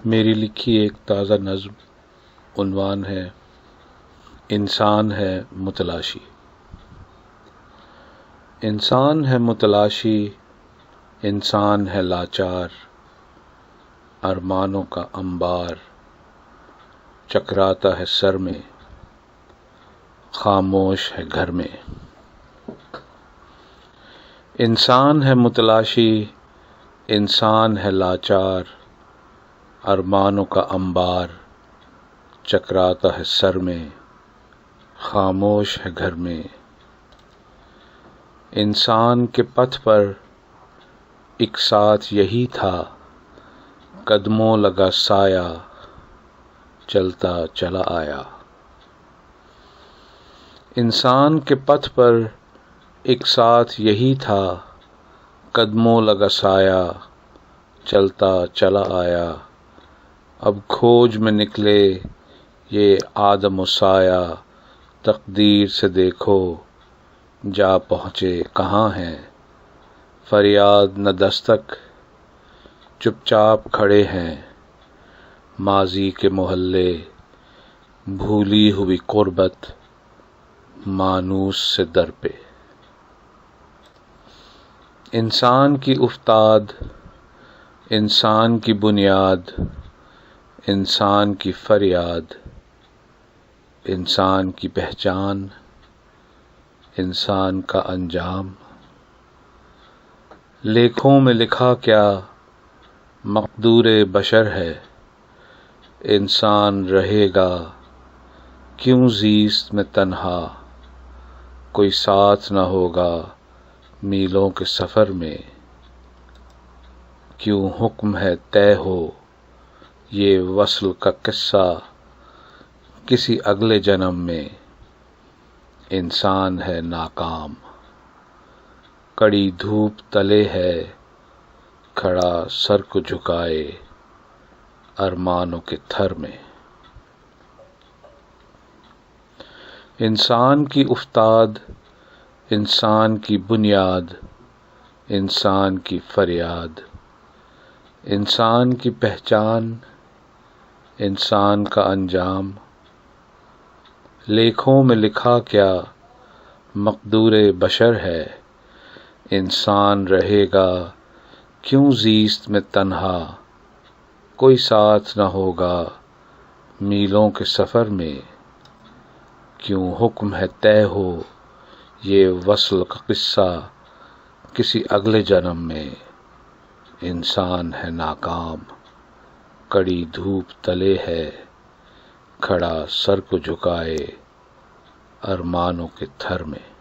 मेरी लिखी एक ताज़ा नज़्म, उन्वान है इंसान है मुतलाशी। इंसान है मुतलाशी, इंसान है लाचार, अरमानों का अंबार चकराता है सर में, खामोश है घर में। इंसान है मुतलाशी, इंसान है लाचार, अरमानों का अंबार चकराता है सर में, खामोश है घर में। इंसान के पथ पर एक साथ यही था, कदमों लगा साया चलता चला आया। इंसान के पथ पर एक साथ यही था, कदमों लगा साया चलता चला आया। अब खोज में निकले ये आदम व साया, तकदीर से देखो जा पहुँचे कहाँ हैं। फरियाद न दस्तक चुपचाप खड़े हैं, माजी के मोहल्ले भूली हुई कुर्बत मानूस से दर पे। इंसान की उफ्ताद, इंसान की बुनियाद, इंसान की फरियाद, इंसान की पहचान, इंसान का अंजाम। लेखों में लिखा क्या मक़दूर बशर है, इंसान रहेगा क्यों ज़ीस्त में तन्हा। कोई साथ न होगा मीलों के सफ़र में, क्यों हुक्म है तय हो ये वस्ल का किस्सा किसी अगले जन्म में। इंसान है नाकाम, कड़ी धूप तले है खड़ा सर को झुकाए अरमानों के थर में। इंसान की उफ्ताद, इंसान की बुनियाद, इंसान की फरियाद, इंसान की पहचान, इंसान का अंजाम। लेखों में लिखा क्या मक़दूर बशर है, इंसान रहेगा क्यों ज़ीस्त में तन्हा। कोई साथ न होगा मीलों के सफ़र में, क्यों हुक्म है तय हो ये वस्ल का किस्सा किसी अगले जन्म में। इंसान है नाकाम, कड़ी धूप तले है खड़ा सर को झुकाए अरमानों के थर में।